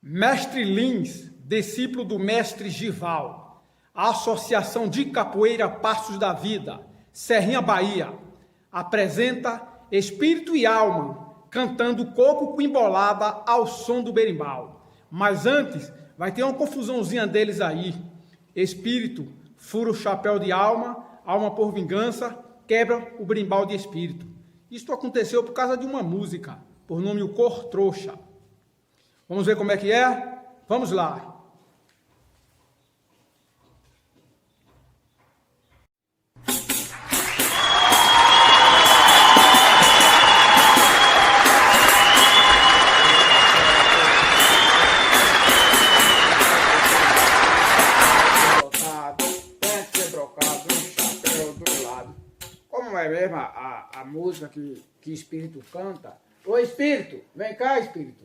Mestre Lins, discípulo do mestre Gival, a Associação de Capoeira Passos da Vida, Serrinha, Bahia, apresenta Espírito e Alma, cantando coco com embolada ao som do berimbau. Mas antes, vai ter uma confusãozinha deles aí. Espírito fura o chapéu de alma, alma por vingança, quebra o berimbau de espírito. Isto aconteceu por causa de uma música, por nome O Cor Trouxa. Vamos ver como é que é? Vamos lá. Tem que ser trocado, um chapéu do lado. Como é mesmo a música que Espírito canta? Ô Espírito, vem cá, Espírito.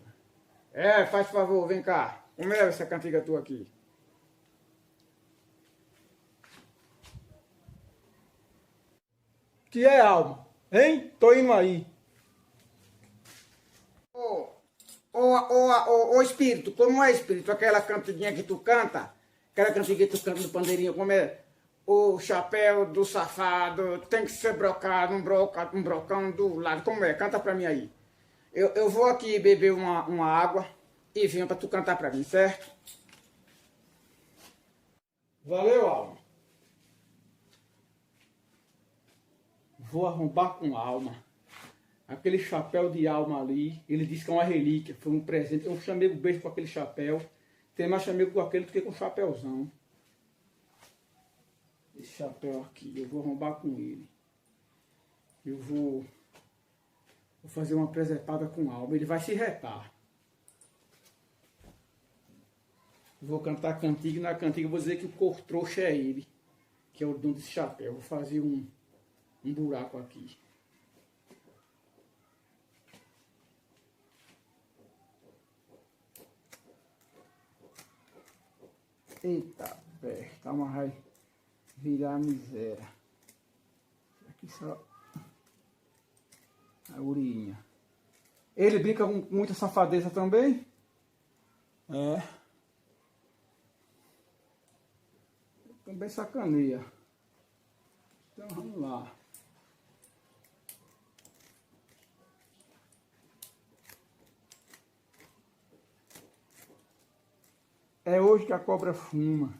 Faz favor, vem cá. Como é essa cantiga tua aqui? Que é, alma? Hein? Tô indo aí. Ô Espírito, como é, Espírito? Aquela cantiguinha que tu canta? Aquela cantiga que tu canta no pandeirinho, como é? O chapéu do safado tem que ser brocado, um brocão do lado. Como é? Canta pra mim aí. Eu vou aqui beber uma água e venho pra tu cantar pra mim, certo? Valeu, alma. Vou arrombar com alma. Aquele chapéu de alma ali, ele disse que é uma relíquia, foi um presente. Eu chamei o beijo com aquele chapéu. Tem mais chamego com aquele do que com o chapéuzão. Esse chapéu aqui, eu vou arrombar com ele. Eu vou fazer uma presepada com alma. Ele vai se retar. Vou cantar cantiga e na cantiga eu vou dizer que o Cor Trouxa é ele, que é o dono desse chapéu. Vou fazer um buraco aqui. Eita, pé, calma, vai virar a miséria. Aqui só a urinha. Ele brinca com muita safadeza também? É. Também sacaneia. Então vamos lá. É hoje que a cobra fuma.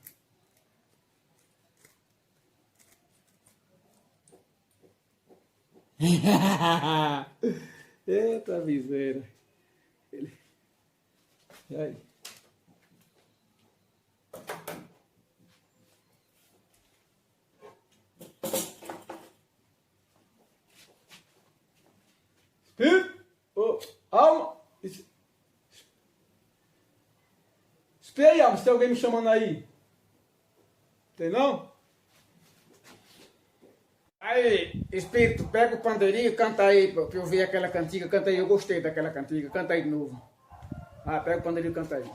Eita miséria. E aí? Alma! Espera aí, alma, se tem alguém me chamando aí. Tem não? Aí, Espírito, pega o pandeirinho e canta aí, pra eu ver aquela cantiga. Canta aí, eu gostei daquela cantiga. Canta aí de novo. Pega o pandeirinho e canta aí.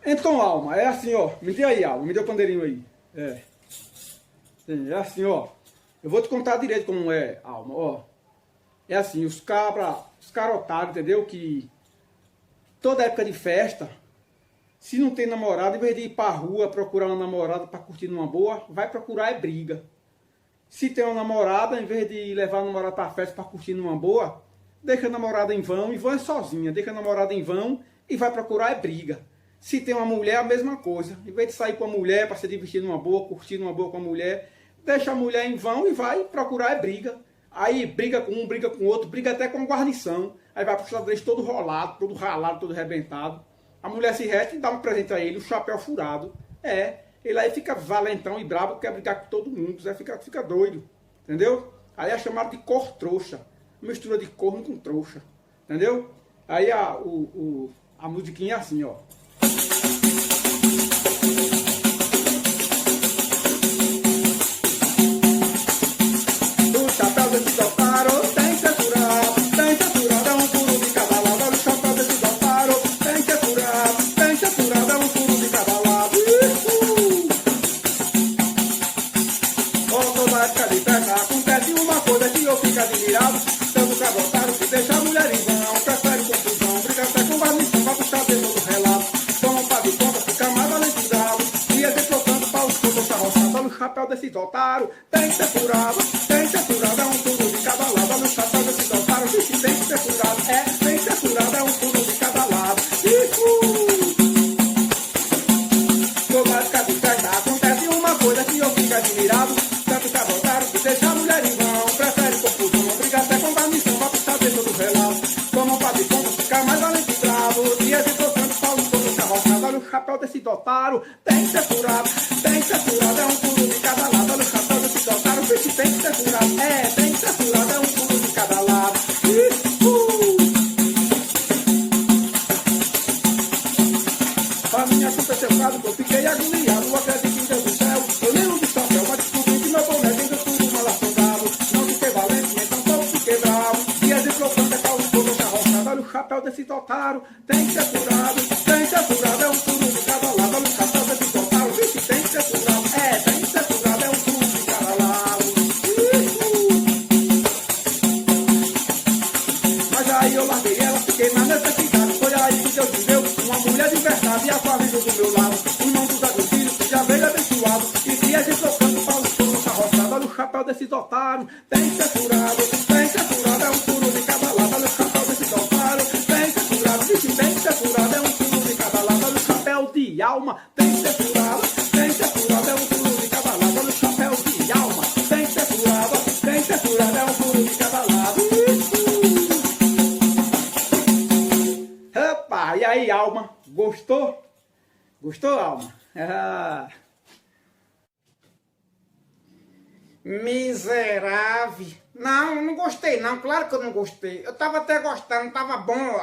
Então, alma, é assim, ó. Me dê aí, alma, me dê o pandeirinho aí. É assim, ó. Eu vou te contar direito como é, alma, ó. É assim, os carotados, entendeu? Que toda época de festa, se não tem namorado, em vez de ir pra rua procurar uma namorada pra curtir numa boa, vai procurar é briga. Se tem uma namorada, em vez de levar a namorada pra festa pra curtir numa boa, deixa a namorada em vão é sozinha. Deixa a namorada em vão e vai procurar é briga. Se tem uma mulher, a mesma coisa. Em vez de sair com a mulher para se divertir numa boa, curtir numa boa com a mulher, deixa a mulher em vão e vai procurar é briga. Aí briga com um, briga com outro, briga até com a guarnição. Aí vai pro xadrez todo rolado, todo ralado, todo arrebentado. A mulher se resta e dá um presente a ele, um chapéu furado. Ele aí fica valentão e brabo, quer brigar com todo mundo, fica doido. Entendeu? Aí é chamado de cor trouxa. Mistura de corno com trouxa. Entendeu? Aí a musiquinha é assim, ó. Acontece uma coisa que eu fico admirado. Tanto cabotado que deixa a mulher em vão, prefere confusão. otário, tem que ser furado, tem que ser furado, é um furo de cada lado. Olha o chapéu desse otário, vixe, tem que ser furado, tem que ser furado, é um furo de cada lado. Tô mais que a acontece uma coisa que eu fico admirado, tanto que otário que deixa a mulher em vão, prefere confusão, briga até com a missão, pra pisar dentro do relógio. Como faz de conta, ficar mais valente e bravo, e esse trocando Paulo todo carroçado. Olha o chapéu desse otário, tem que ser furado, tem que ser furado, é um furo de cada lado. Olha o chapéu desse otário, vixe, tem que ser furado, tem que ser furado, é um furo de cada lado. A minha aconteceu caso que eu fiquei agoniado, eu acredito em Deus do céu, eu nem uso chapéu, mas descobri que meu boné tem tudo mal afundado. Não fiquei valente, então só fiquei bravo, e as implosões é Paulo todo carroçado. Olha o chapéu desse otário, tem que ser furado, tem que ser furado, é um furo de cada lado. Olha o chapéu desse otário, vixe, tem que ser furado, tem que ser furado, é um furo de cada lado. Mas aí eu larguei ela, fiquei na necessidade, foi aí que Deus me deu uma mulher de verdade e a família do meu lado. O irmão dos agricultores, que já veio abençoado, e que a gente trocando Paulo todo carroçado. Olha o chapéu desse otário, tem que ser furado, tem que ser furado, é um furo de cada lado. Olha o chapéu desse otário, tem que ser furado, vixe, tem que ser furado, é um furo de cada lado. Olha o chapéu de alma, tem que ser furado, tem que ser furado, é um furo de cada lado. Olha o chapéu de alma, tem que ser furado, tem que ser furado, é um furo de cada lado. Opa, e aí, alma? Gostou? Gostou, alma? Miserável. Não, não gostei não, claro que eu não gostei. Eu tava até gostando, tava bom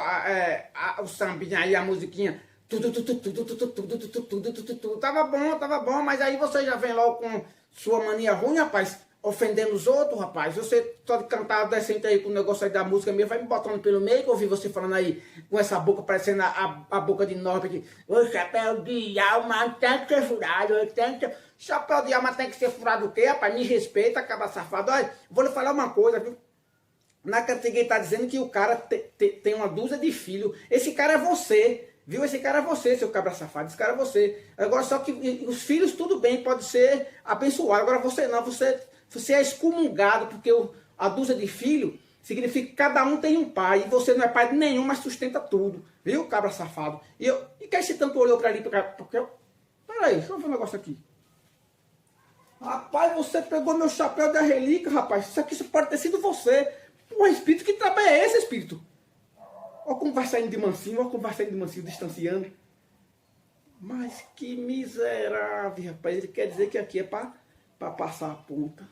o sambinha aí, a musiquinha. Tava bom, mas aí você já vem logo com sua mania ruim, rapaz, ofendendo os outros, rapaz. Você só de cantar decente aí com o negócio aí da música mesmo, vai me botando pelo meio, que eu ouvi você falando aí com essa boca parecendo a boca de Norbert. O chapéu de alma tem que ser furado, tem que ser... Chapéu de alma tem que ser furado o quê, rapaz? Me respeita, acaba safado. Olha, vou lhe falar uma coisa, viu? Na cantiga ele tá dizendo que o cara tem uma dúzia de filhos. Esse cara é você, viu? Esse cara é você, seu cabra safado. Esse cara é você. Agora, só que os filhos, tudo bem, pode ser abençoado. Agora, você não, você é excomungado, porque a dúzia de filhos significa que cada um tem um pai. E você não é pai de nenhum, mas sustenta tudo. Viu, cabra safado? E que esse tanto olhou pra ali? Peraí, deixa eu ver um negócio aqui. Rapaz, você pegou meu chapéu da relíquia, rapaz. Isso pode ter sido você. Pô, espírito, que trabalho é esse, espírito? Olha como vai saindo de mansinho, olha como vai saindo de mansinho, distanciando. Mas que miserável, rapaz. Ele quer dizer que aqui é pra passar a ponta.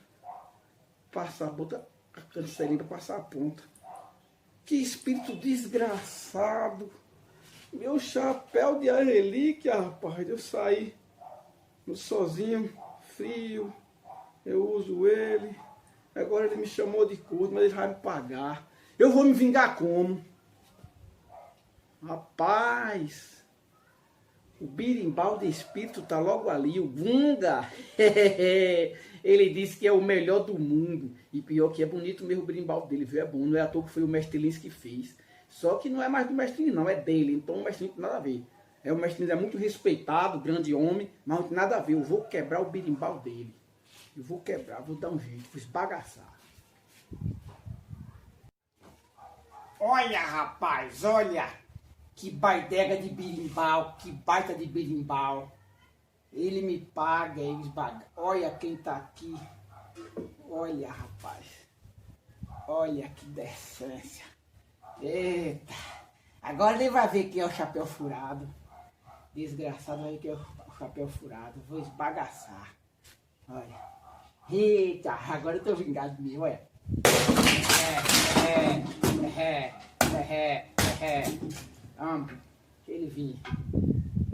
Passar a ponta, a cancelinha pra passar a ponta. Que espírito desgraçado. Meu chapéu de relíquia, rapaz. Eu saí sozinho, frio. Eu uso ele. Agora ele me chamou de corno, mas ele vai me pagar. Eu vou me vingar como? Rapaz, o birimbau de espírito tá logo ali, o Gunga. Ele disse que é o melhor do mundo. E pior que é bonito mesmo o birimbau dele, viu? É bom, não é à toa que foi o mestre Lins que fez. Só que não é mais do mestre Lins, não, é dele. Então o mestre Lins não tem nada a ver. O mestre Lins é muito respeitado, grande homem, mas não tem nada a ver. Eu vou quebrar o birimbau dele. Eu vou quebrar, vou dar um jeito, vou esbagaçar. Olha, rapaz, olha. Que baidega de birimbau, que baita de birimbau. Ele me paga, ele esbaga. Olha quem tá aqui. Olha, rapaz. Olha que decência. Eita. Agora ele vai ver que é o chapéu furado. Desgraçado, vai ver que é o chapéu furado. Vou esbagaçar. Olha. Eita, agora eu tô vingado mesmo, olha. Ele vinha.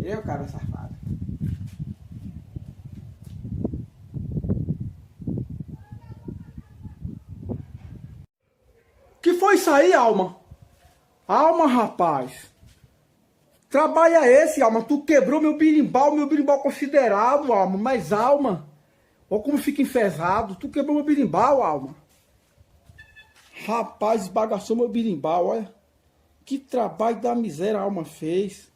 Eu, cara safado. Que foi isso aí, Alma? Alma, rapaz. Trabalho é esse, Alma? Tu quebrou meu birimbau considerado, Alma. Mas, Alma, olha como fica enfesado. Tu quebrou meu birimbau, Alma. Rapaz, esbagaçou meu birimbau, olha. Que trabalho da miséria a Alma fez.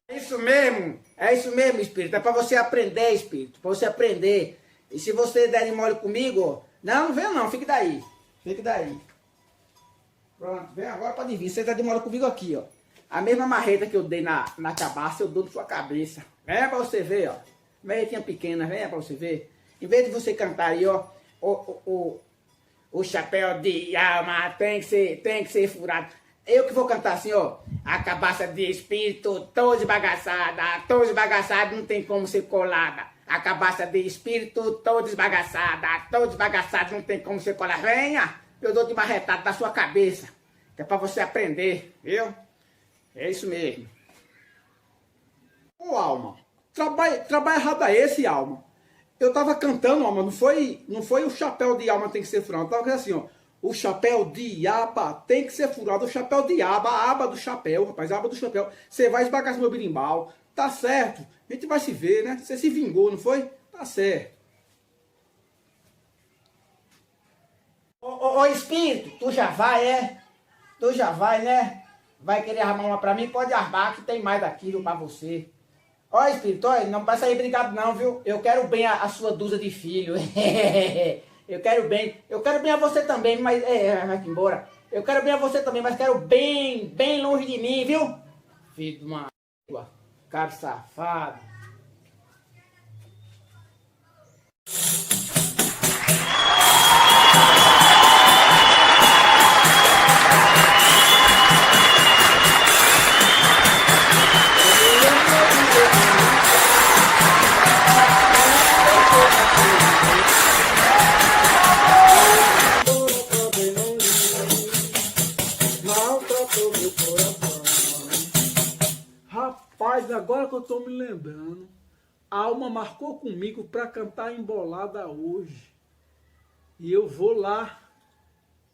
É isso mesmo, espírito. É para você aprender, espírito. Para você aprender. E se você der de mole comigo, não venha não, fique daí. Fique daí. Pronto, vem agora para vir. Você tá de mole comigo aqui, ó. A mesma marreta que eu dei na cabaça, eu dou na sua cabeça. Venha para você ver, ó. Marretinha pequena, venha para você ver. Em vez de você cantar aí, ó, o chapéu de alma tem que ser furado. Eu que vou cantar assim, ó. A cabaça de espírito toda esbagaçada, não tem como ser colada. A cabaça de espírito toda esbagaçada, não tem como ser colada. Venha, eu dou de marretada da sua cabeça. Que é pra você aprender, viu? É isso mesmo. Ô, Alma, trabalho errado é esse, Alma. Eu tava cantando, Alma, não foi o chapéu de alma tem que ser furado. Eu tava cantando assim, ó. O chapéu de aba tem que ser furado. O chapéu de aba, a aba do chapéu, rapaz, a aba do chapéu. Você vai esbagaçar meu berimbau. Tá certo. A gente vai se ver, né? Você se vingou, não foi? Tá certo. Ô, espírito, tu já vai, é? Tu já vai, né? Vai querer armar uma pra mim? Pode armar, que tem mais daquilo pra você. Ó, espírito, ó, não vai sair brigado não, viu? Eu quero bem a sua dúzia de filho. Eu quero bem a você também, mas... vai embora. Eu quero bem a você também, mas quero bem longe de mim, viu? Filho de uma... cara safado. Rapaz, agora que eu tô me lembrando, a Alma marcou comigo pra cantar embolada hoje. E eu vou lá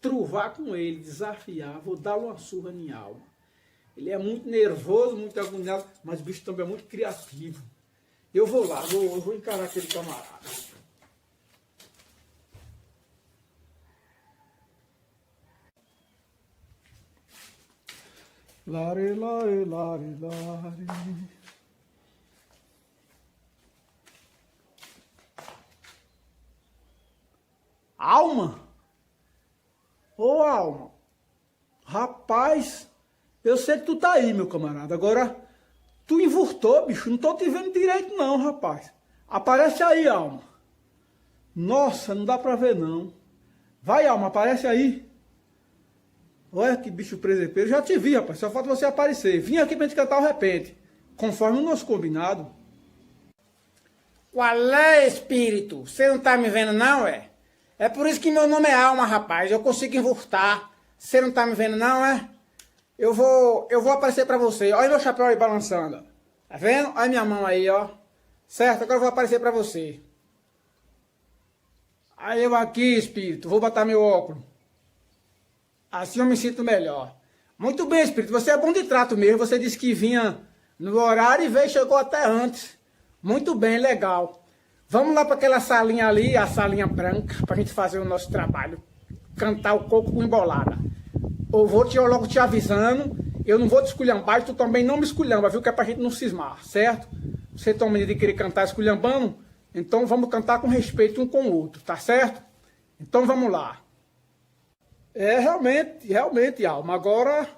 truvar com ele, desafiar, vou dar uma surra em Alma. Ele é muito nervoso, muito agoniado, mas o bicho também é muito criativo. Eu vou lá, eu vou encarar aquele camarada. Lare, lare, lare, lare. Alma? Ô, Alma. Rapaz, eu sei que tu tá aí, meu camarada. Agora, tu invurtou, bicho. Não tô te vendo direito não, rapaz. Aparece aí, Alma. Nossa, não dá pra ver não. Vai, Alma, aparece aí. Olha que bicho presepeiro. Já te vi, rapaz. Só falta você aparecer. Vim aqui pra gente cantar o repente. Conforme o nosso combinado. Qual é, espírito? Você não tá me vendo não, é? É por isso que meu nome é Alma, rapaz. Eu consigo invurtar. Você não tá me vendo não, é? Eu vou aparecer pra você. Olha meu chapéu aí balançando. Tá vendo? Olha minha mão aí, ó. Certo? Agora eu vou aparecer pra você. Aí eu aqui, espírito. Vou botar meu óculos. Assim eu me sinto melhor. Muito bem, espírito. Você é bom de trato mesmo. Você disse que vinha no horário e veio, chegou até antes. Muito bem, legal. Vamos lá para aquela salinha ali, a salinha branca, para a gente fazer o nosso trabalho. Cantar o coco com embolada. Eu vou logo te avisando. Eu não vou te esculhambar e tu também não me esculhamba, viu? Que é pra gente não cismar, certo? Você tem uma de querer cantar esculhambando, então vamos cantar com respeito um com o outro, tá certo? Então vamos lá. Realmente, Alma. Agora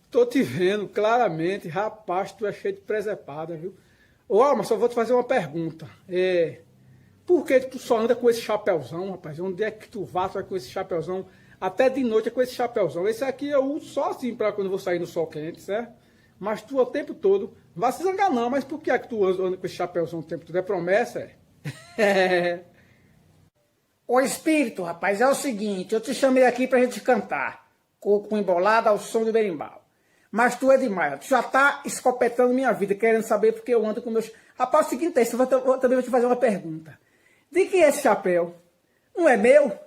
tô te vendo claramente. Rapaz, tu é cheio de presepada, viu? Ô, Alma, só vou te fazer uma pergunta. Por que tu só anda com esse chapéuzão, rapaz? Onde é que tu vai com esse chapéuzão? Até de noite é com esse chapéuzão. Esse aqui eu uso só assim para quando eu vou sair no sol quente, certo? Mas tu o tempo todo, não vai se zangar não, mas por que é que tu anda com esse chapéuzão o tempo todo? É promessa, é? Ô espírito, rapaz, é o seguinte, eu te chamei aqui pra gente cantar. Coco embolado ao som do berimbau. Mas tu é demais, tu já tá escopetando minha vida, querendo saber porque eu ando com meus... Rapaz, é o seguinte, eu também vou te fazer uma pergunta. De quem é esse chapéu? Não é meu?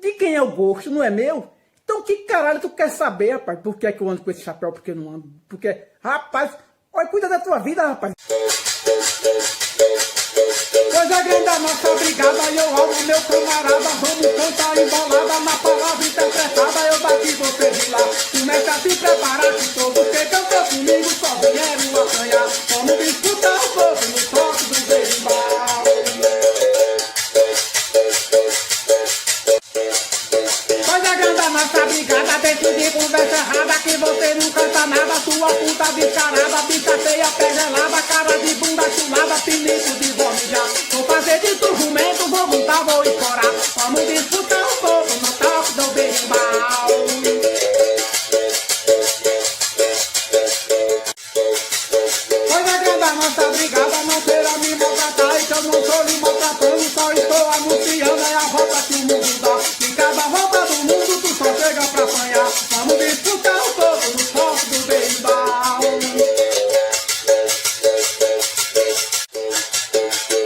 De quem é o gosto? Não é meu? Então que caralho tu quer saber, rapaz? Por que é que eu ando com esse chapéu? Por que eu não ando? Porque, rapaz, olha, cuida da tua vida, rapaz. Coisa grande a nossa brigada, eu amo meu camarada. Vamos cantar embolada na palavra interpretada. Eu daqui, você de lá. Começa a se preparar que todos que cantam comigo só vieram apanhar. nossa brigada, deixa de conversa errada, que você não canta nada, sua puta descarada, bicha feia, pé gelada, cara de bunda chulada, pinico de vomija. Vou fazer de tu jumento, vou montar, vou escorar. Vamos disputar um pouco no toque do berimbau. Pois é grande a nossa brigada, não será me maltratar, e que eu não tô lhe maltratando, só estou anunciando, é a volta que o mundo dá. E cada volta do mundo tu só chega pra apanhar. Vamos disputar um pouco no toque do berimbau.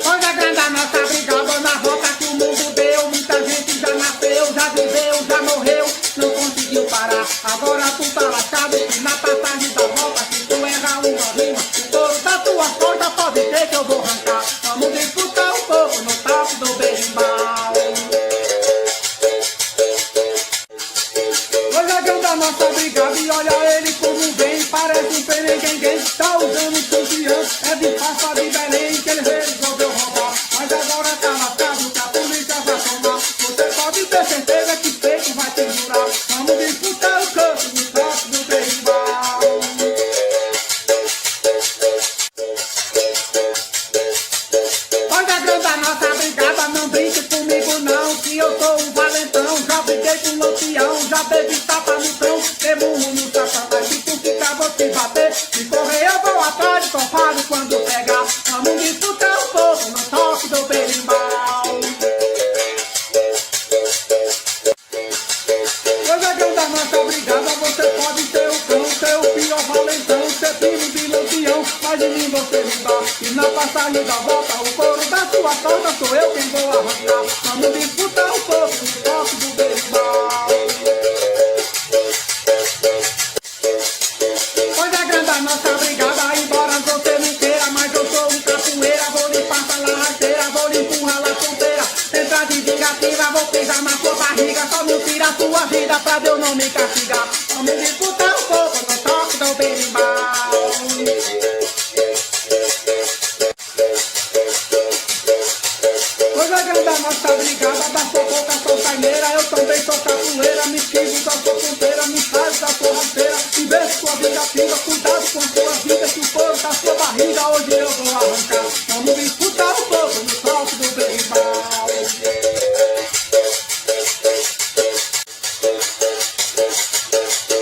Pois é grande a nossa brigada, na volta que o mundo deu, muita gente já nasceu, já viveu, já morreu, não conseguiu parar. Agora tu tá lascado, e na passagem da volta, se tu errar uma rima, o couro da tua porta pode ter que eu vou arrancar. Vamos disputar um pouco no toque do berimbau. Hoje é grande a nossa brigada e olha ele como vem, parece um pereguenguém, tá usando um campeão, é de farsa de Belém que ele resolveu roubar. Mas agora tá lascado, que a polícia vai tomar. Você pode ter certeza que peito vai te jurar. Vamos disputar o campo no toque do berimbau. Olha a grande a nossa brigada, não brinque comigo não, que eu sou um valentão. Já briguei com o lampião, já bebi tapa no chão, dei murro no satanás. Se tu ficar, vou te bater, se correr eu vou atrás, topado quando pegar. Vamos disputar um pouco no toque do berimbau. Hoje é grande a nossa brigada, você pode ter o cão, ser o pior valentão, ser primo de lampião, mas em mim você não dá. E na passagem da volta, o couro da sua torta sou eu quem vou arrancar. Vamos disputar um pouco no toque do berimbau. Pois é grande a nossa brigada, embora você não queira, mas eu sou um capoeira, vou lhe passar lá rasteira, vou lhe empurrar lá fronteira. Entra de vingativa, vou pisar na sua barriga, só não tira a sua vida pra Deus não me castigar. Vamos disputar um pouco no toque do berimbau. Pois é grande a nossa brigada, da fofoca sou saineira, eu também sou capoeira, me esquivo da sua fronteira, me sai da sua rasteira, e vejo sua vingativa, cuidado com sua vida, que o couro da sua barriga hoje eu vou arrancar. Vamos disputar um pouco no toque do berimbau.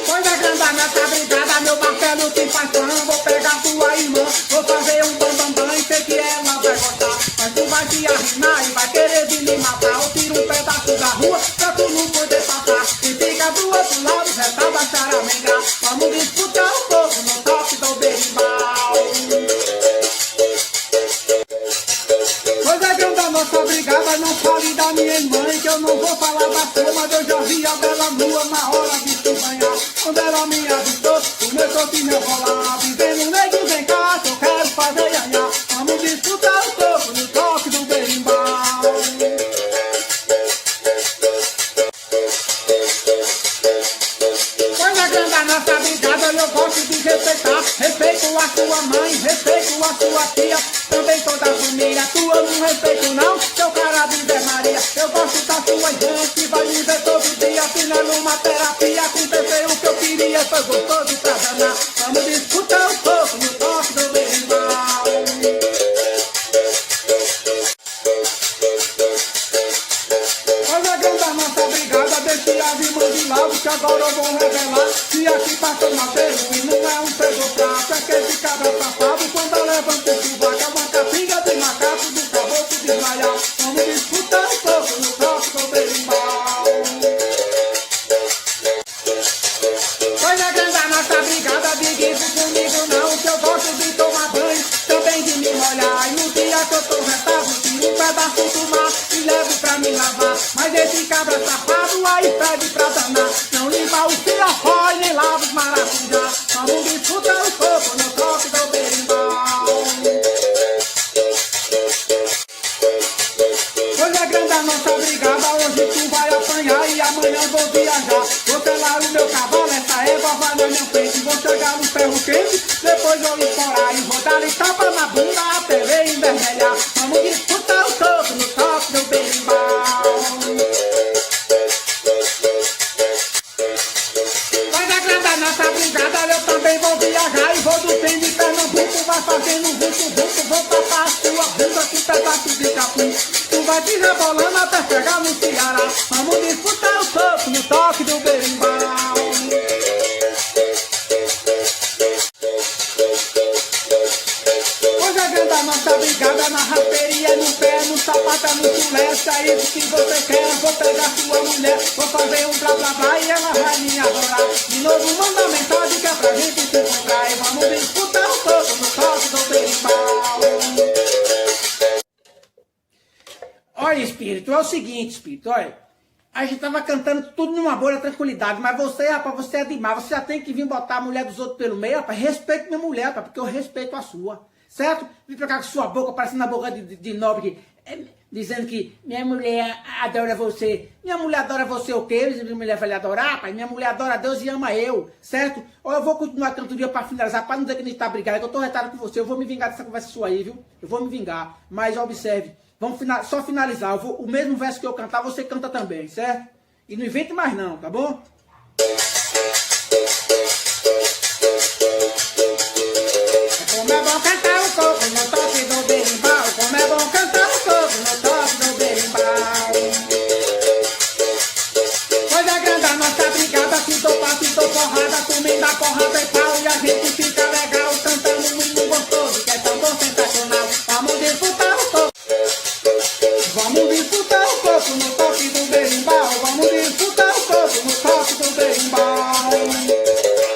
Pois é grande a nossa brigada, meu martelo te faz pão, vou pegar tua irmã, vou fazer um bambambam e sei que ela vai gostar. Mas tu vai te arrimar e vai querer vir me matar. Eu tiro um pedaço da rua pra tu não poder passar. E fica do outro lado, resta da charamenga. Vamos disputar um pouco no toque do berimbau. Pois é grande a nossa brigada, não fale da minha mãe, que eu não vou falar da sua, mas eu já vi a bela nua na hora de tu banhar. Quando ela me avistou, começou a me rolar, vivendo nego vem cá, que eu quero fazer iaiá. Vamos disputar um pouco no toque do berimbau. Pois é grande a nossa brigada, eu gosto de respeitar. Respeito a sua mãe, respeito a sua tia, também toda a família. Tua não respeito não, seu cara de Zé Maria. Eu gosto da sua gente, que vai me ver todo dia, assinando uma terapia. Aconteceu o que eu queria, foi gostoso pra danar. Vamos disputar um pouco no toque do berimbau. Pois é grande a nossa brigada, deixe as irmãs de lado, que agora eu vou revelar. Que aqui passou Mateus e não é um pedoprato, é que esse cabra safado, quando eu levanto esse vaca, é uma capinha de macaco do caboclo de Israel. Vamos disputar um pouco no toque do berimbau. Pois é grande a nossa brigada, diga isso comigo não, que eu gosto de tomar banho, também de me molhar. E no dia que eu tô retado, tiro um pedaço do mar e levo pra me lavar. Mas esse cabra safado aí pede pra danar, não limpa os fiafó e nem lava os maracujá. Vamos disputar um pouco no toque do berimbau. Hoje é grande a nossa brigada, hoje tu vai apanhar e amanhã vou viajar. Vou selar o meu cavalo, essa égua vai na minha frente. Vou chegar no ferro quente, depois vou estourar e vou dar-lhe tapa na bunda até ver envermelhar. Vamos disputar o topo no toque do berimbau. madrugada eu também vou viajar e vou do trem de Pernambuco, vai fazendo vulto, vou tapar a sua bunda com pedaço de capim. Tu vai te rebolando até chegar no Ceará. Vamos disputar o soco no toque do berimbau. Hoje a grande nossa brigada na raperia, no pé, no sapato, no chulé. É isso que você quer, vou pegar sua mulher, vou fazer um blá blá blá e ela vai me adorar. De novo manda mensagem que é pra gente se encontrar e vamos disputar um pouco no toque do berimbau. Olha, espírito, é o seguinte, espírito, olha. A gente tava cantando tudo numa boa tranquilidade, mas você, rapaz, você é demais. Você já tem que vir botar a mulher dos outros pelo meio, rapaz. Respeite minha mulher, rapaz, porque eu respeito a sua. Certo? Vim pra cá com sua boca, parecendo a boca de nobre, dizendo que minha mulher adora você. Minha mulher adora você o quê? Minha mulher vai lhe adorar, rapaz? Minha mulher adora Deus e ama eu, certo? Ou eu vou continuar a cantoria pra finalizar, pra não dizer que a gente tá brigando, que eu tô retado com você. Eu vou me vingar dessa conversa sua aí, viu? Eu vou me vingar. Mas observe, vamos só finalizar. O mesmo verso que eu cantar, você canta também, certo? E não invente mais não, tá bom? Como é bom cantar o coco no toque do berimbau. Como é bom cantar o coco no toque do berimbau. Pois é grande a nossa brigada, se dou porrada, tu me dá porrada e pau. E a gente fica legal, cantando um hino gostoso, que é tão bom, sensacional. Vamos disputar o coco. Vamos disputar o coco no toque do berimbau. Vamos disputar o coco no toque do berimbau.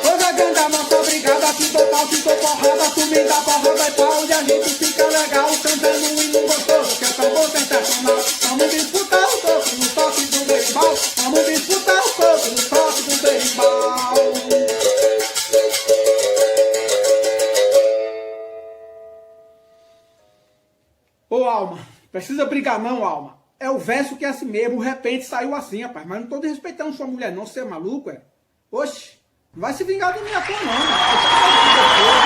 Pois é grande a nossa brigada, se dou porrada, tu me dá porrada e pau. E a gente fica legal, cantando um hino gostoso, que é tão bom, sensacional. Vamos disputar o coco no toque do berimbau. Vamos disputar o coco no toque do berimbau. Ô, Alma, precisa brigar não, Alma. É o verso que é assim mesmo, de repente saiu assim, rapaz. Mas não tô desrespeitando sua mulher não, você é maluco, é? Oxe, não vai se vingar de mim à toa não, mano.